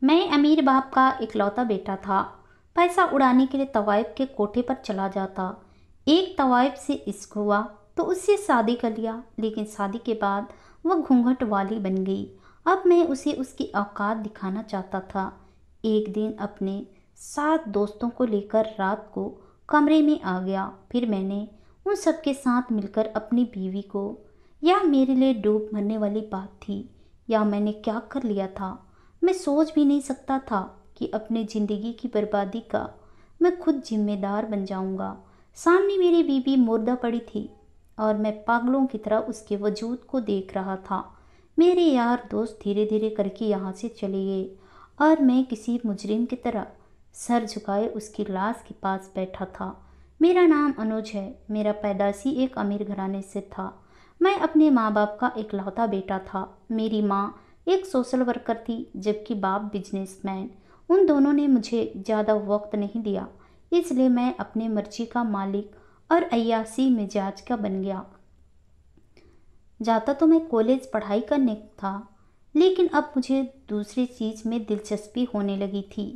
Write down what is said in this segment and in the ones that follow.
मैं अमीर बाप का इकलौता बेटा था। पैसा उड़ाने के लिए तवाइफ के कोठे पर चला जाता। एक तवाइफ से इश्क हुआ तो उससे शादी कर लिया, लेकिन शादी के बाद वह घूंघट वाली बन गई। अब मैं उसे उसकी औकात दिखाना चाहता था। एक दिन अपने 7 दोस्तों को लेकर रात को कमरे में आ गया। फिर मैंने उन सबके साथ मिलकर अपनी बीवी को, यह मेरे लिए डूब मरने वाली बात थी। या मैंने क्या कर लिया था, मैं सोच भी नहीं सकता था कि अपनी ज़िंदगी की बर्बादी का मैं खुद जिम्मेदार बन जाऊंगा। सामने मेरी बीवी मुर्दा पड़ी थी और मैं पागलों की तरह उसके वजूद को देख रहा था। मेरे यार दोस्त धीरे धीरे करके यहाँ से चले गए और मैं किसी मुजरिम की तरह सर झुकाए उसकी लाश के पास बैठा था। मेरा नाम अनुज है। मेरा पैदाशी एक अमीर घराने से था। मैं अपने माँ बाप का इकलौता बेटा था। मेरी माँ एक सोशल वर्कर थी, जबकि बाप बिजनेसमैन। उन दोनों ने मुझे ज़्यादा वक्त नहीं दिया, इसलिए मैं अपने मर्जी का मालिक और अय्यासी मिजाज का बन गया। जाता तो मैं कॉलेज पढ़ाई करने था, लेकिन अब मुझे दूसरी चीज़ में दिलचस्पी होने लगी थी।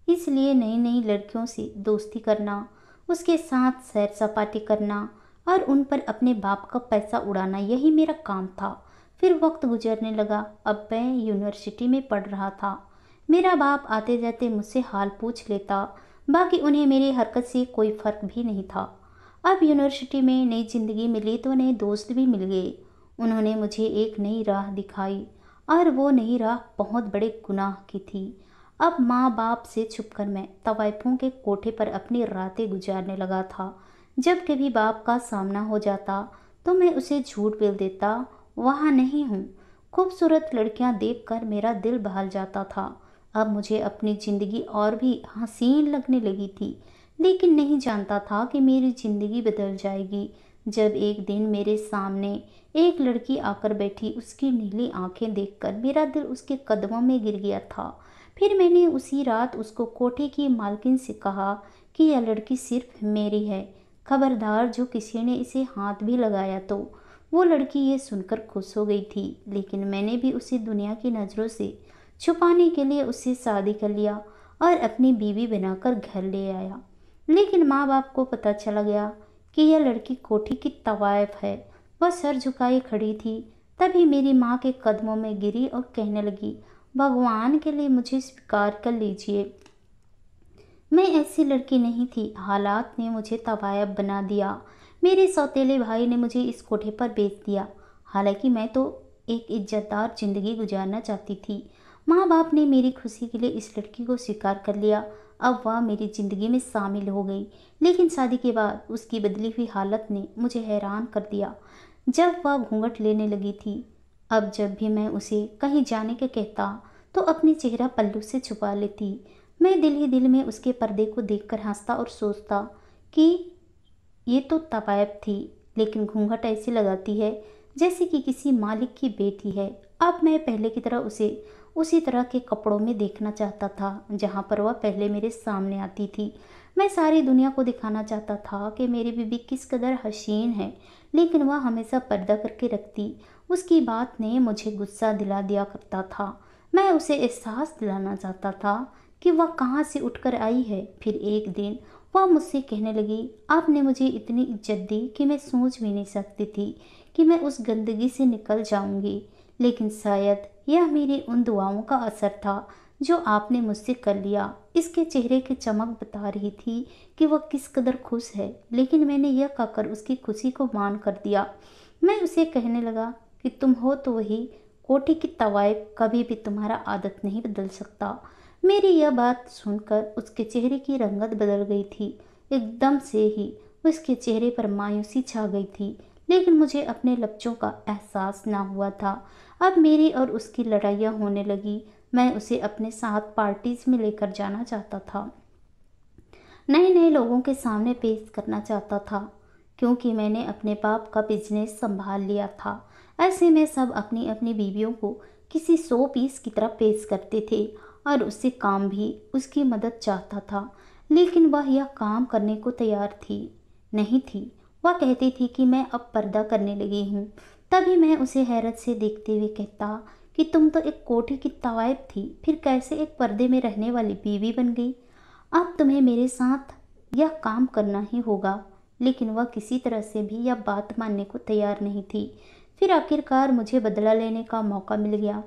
इसलिए नई नई लड़कियों से दोस्ती करना, उसके साथ सैर सपाटे करना और उन पर अपने बाप का पैसा उड़ाना, यही मेरा काम था। फिर वक्त गुजरने लगा। अब मैं यूनिवर्सिटी में पढ़ रहा था। मेरा बाप आते जाते मुझसे हाल पूछ लेता, बाकी उन्हें मेरी हरकत से कोई फ़र्क भी नहीं था। अब यूनिवर्सिटी में नई ज़िंदगी मिली तो नए दोस्त भी मिल गए। उन्होंने मुझे एक नई राह दिखाई और वो नई राह बहुत बड़े गुनाह की थी। अब माँ बाप से छुपकर मैं तवाइफों के कोठे पर अपनी रातें गुजारने लगा था। जब कभी बाप का सामना हो जाता तो मैं उसे झूठ बोल देता, वहाँ नहीं हूँ। खूबसूरत लड़कियाँ देखकर मेरा दिल बहल जाता था। अब मुझे अपनी ज़िंदगी और भी हसीन लगने लगी थी, लेकिन नहीं जानता था कि मेरी ज़िंदगी बदल जाएगी जब एक दिन मेरे सामने एक लड़की आकर बैठी। उसकी नीली आंखें देखकर मेरा दिल उसके कदमों में गिर गया था। फिर मैंने उसी रात उसको कोठे की मालकिन से कहा कि यह लड़की सिर्फ मेरी है, खबरदार जो किसी ने इसे हाथ भी लगाया तो। वो लड़की ये सुनकर खुश हो गई थी, लेकिन मैंने भी उसे दुनिया की नज़रों से छुपाने के लिए उससे शादी कर लिया और अपनी बीवी बनाकर घर ले आया। लेकिन माँ बाप को पता चला गया कि यह लड़की कोठी की तवाइफ है। वह सर झुकाए खड़ी थी। तभी मेरी माँ के कदमों में गिरी और कहने लगी, भगवान के लिए मुझे स्वीकार कर लीजिए। मैं ऐसी लड़की नहीं थी। हालात ने मुझे तवायब बना दिया। मेरे सौतेले भाई ने मुझे इस कोठे पर बेच दिया। हालांकि मैं तो एक इज्जतदार ज़िंदगी गुजारना चाहती थी। माँ बाप ने मेरी खुशी के लिए इस लड़की को स्वीकार कर लिया। अब वह मेरी ज़िंदगी में शामिल हो गई। लेकिन शादी के बाद उसकी बदली हुई हालत ने मुझे हैरान कर दिया। जब वह घूंघट लेने लगी थी, अब जब भी मैं उसे कहीं जाने के कहता तो अपनी चेहरा पल्लू से छुपा लेती। मैं दिल ही दिल में उसके पर्दे को देखकर हंसता और सोचता कि ये तो तवायब थी, लेकिन घूंघट ऐसी लगाती है जैसे कि किसी मालिक की बेटी है। अब मैं पहले की तरह उसे उसी तरह के कपड़ों में देखना चाहता था जहाँ पर वह पहले मेरे सामने आती थी। मैं सारी दुनिया को दिखाना चाहता था कि मेरी बीवी किस कदर हसीन है, लेकिन वह हमेशा पर्दा करके रखती। उसकी बात ने मुझे गुस्सा दिला दिया करता था। मैं उसे एहसास दिलाना चाहता था कि वह कहाँ से उठकर आई है। फिर एक दिन वह मुझसे कहने लगी, आपने मुझे इतनी इज्जत दी कि मैं सोच भी नहीं सकती थी कि मैं उस गंदगी से निकल जाऊंगी। लेकिन शायद यह मेरी उन दुआओं का असर था जो आपने मुझसे कर लिया। इसके चेहरे की चमक बता रही थी कि वह किस कदर खुश है, लेकिन मैंने यह कहकर उसकी खुशी को मान कर दिया। मैं उसे कहने लगा कि तुम हो तो वही कोठी की तवाइफ, कभी भी तुम्हारा आदत नहीं बदल सकता। मेरी यह बात सुनकर उसके चेहरे की रंगत बदल गई थी। एकदम से ही उसके चेहरे पर मायूसी छा गई थी, लेकिन मुझे अपने लफ्ज़ों का एहसास ना हुआ था। अब मेरी और उसकी लड़ाइयाँ होने लगी। मैं उसे अपने साथ पार्टीज में लेकर जाना चाहता था, नए नए लोगों के सामने पेश करना चाहता था, क्योंकि मैंने अपने बाप का बिजनेस संभाल लिया था। ऐसे में सब अपनी अपनी बीवियों को किसी 100 पीस की तरह पेश करते थे और उससे काम भी उसकी मदद चाहता था, लेकिन वह यह काम करने को तैयार थी नहीं थी। वह कहती थी कि मैं अब पर्दा करने लगी हूँ। तभी मैं उसे हैरत से देखते हुए कहता कि तुम तो एक कोठी की तवायफ थी, फिर कैसे एक पर्दे में रहने वाली बीवी बन गई। अब तुम्हें मेरे साथ यह काम करना ही होगा। लेकिन वह किसी तरह से भी यह बात मानने को तैयार नहीं थी। फिर आखिरकार मुझे बदला लेने का मौका मिल गया।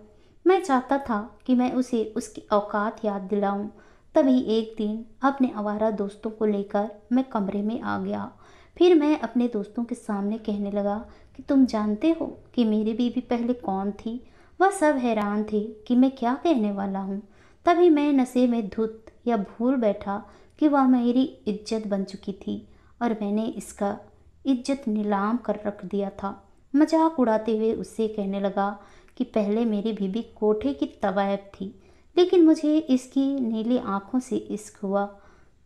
मैं चाहता था कि मैं उसे उसकी औकात याद दिलाऊं। तभी एक दिन अपने आवारा दोस्तों को लेकर मैं कमरे में आ गया। फिर मैं अपने दोस्तों के सामने कहने लगा कि तुम जानते हो कि मेरी बीवी पहले कौन थी। वह सब हैरान थे कि मैं क्या कहने वाला हूँ। तभी मैं नशे में धुत या भूल बैठा कि वह मेरी इज्जत बन चुकी थी और मैंने इसका इज्जत नीलाम कर रख दिया था। मजाक उड़ाते हुए उससे कहने लगा कि पहले मेरी बीबी कोठे की तवायफ थी, लेकिन मुझे इसकी नीली आंखों से इश्क हुआ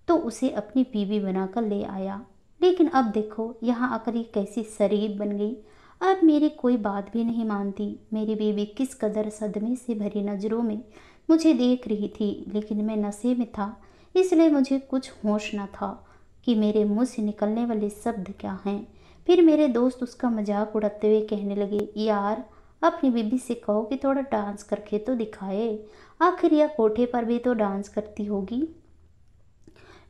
तो उसे अपनी बीवी बनाकर ले आया। लेकिन अब देखो यहाँ आकर ये कैसी शरीफ बन गई। अब मेरी कोई बात भी नहीं मानती। मेरी बीवी किस कदर सदमे से भरी नज़रों में मुझे देख रही थी, लेकिन मैं नशे में था, इसलिए मुझे कुछ होश न था कि मेरे मुंह से निकलने वाले शब्द क्या हैं। फिर मेरे दोस्त उसका मजाक उड़ाते हुए कहने लगे, यार अपनी बीबी से कहो कि थोड़ा डांस करके तो दिखाए। आखिर यह कोठे पर भी तो डांस करती होगी,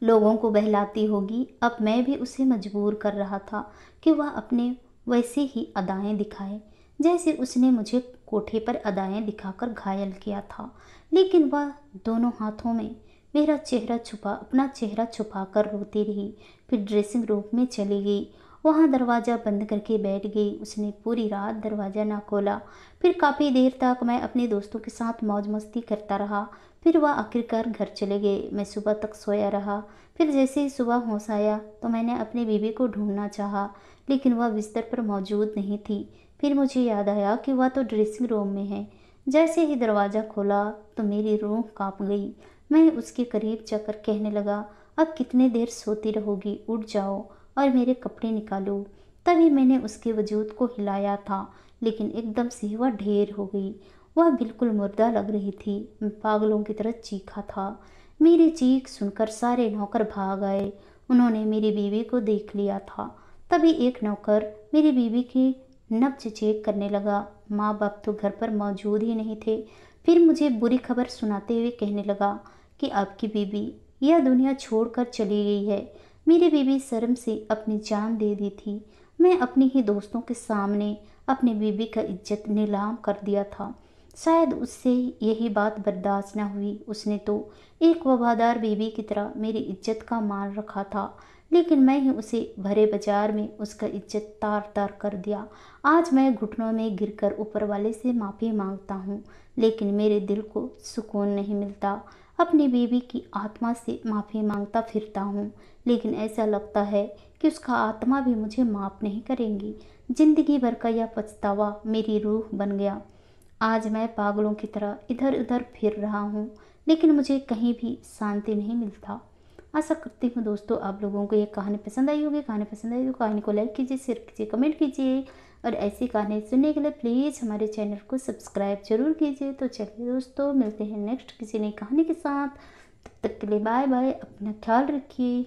लोगों को बहलाती होगी। अब मैं भी उसे मजबूर कर रहा था कि वह अपने वैसे ही अदाएं दिखाए जैसे उसने मुझे कोठे पर अदाएं दिखाकर घायल किया था। लेकिन वह दोनों हाथों में अपना चेहरा छुपा कर रोती रही। फिर ड्रेसिंग रूम में चली गई, वहाँ दरवाज़ा बंद करके बैठ गई। उसने पूरी रात दरवाज़ा ना खोला। फिर काफ़ी देर तक मैं अपने दोस्तों के साथ मौज मस्ती करता रहा। फिर वह आखिरकार घर चले गए। मैं सुबह तक सोया रहा। फिर जैसे ही सुबह होश आया तो मैंने अपनी बीवी को ढूंढना चाहा, लेकिन वह बिस्तर पर मौजूद नहीं थी। फिर मुझे याद आया कि वह तो ड्रेसिंग रूम में है। जैसे ही दरवाज़ा खोला तो मेरी रूह कांप गई। मैं उसके करीब जाकर कहने लगा, अब कितने देर सोती रहोगी, उठ जाओ और मेरे कपड़े निकालो। तभी मैंने उसके वजूद को हिलाया था, लेकिन एकदम से वह ढेर हो गई। वह बिल्कुल मुर्दा लग रही थी। मैं पागलों की तरह चीखा था। मेरी चीख सुनकर सारे नौकर भाग आए। उन्होंने मेरी बीवी को देख लिया था। तभी एक नौकर मेरी बीवी की नब्ज चेक करने लगा। माँ बाप तो घर पर मौजूद ही नहीं थे। फिर मुझे बुरी खबर सुनाते हुए कहने लगा कि आपकी बीवी यह दुनिया छोड़कर चली गई है। मेरी बीवी शर्म से अपनी जान दे दी थी। मैं अपने ही दोस्तों के सामने अपनी बीवी का इज्जत नीलाम कर दिया था। शायद उससे यही बात बर्दाश्त न हुई। उसने तो एक वफादार बीवी की तरह मेरी इज्जत का मान रखा था, लेकिन मैं ही उसे भरे बाजार में उसका इज्जत तार तार कर दिया। आज मैं घुटनों में गिरकर ऊपर वाले से माफ़ी मांगता हूँ, लेकिन मेरे दिल को सुकून नहीं मिलता। अपनी बीवी की आत्मा से माफ़ी मांगता फिरता हूँ, लेकिन ऐसा लगता है कि उसका आत्मा भी मुझे माफ़ नहीं करेंगी। जिंदगी भर का यह पछतावा मेरी रूह बन गया। आज मैं पागलों की तरह इधर उधर फिर रहा हूँ, लेकिन मुझे कहीं भी शांति नहीं मिलता। आशा करती हूँ दोस्तों आप लोगों को ये कहानी पसंद आई होगी। कहानी पसंद आई तो कहानी को लाइक कीजिए, शेयर कीजिए, कमेंट कीजिए और ऐसी कहानी सुनने के लिए प्लीज़ हमारे चैनल को सब्सक्राइब जरूर कीजिए। तो चलिए दोस्तों, मिलते हैं नेक्स्ट किसी नई कहानी के साथ। तब तक के लिए बाय बाय, अपना ख्याल रखिए।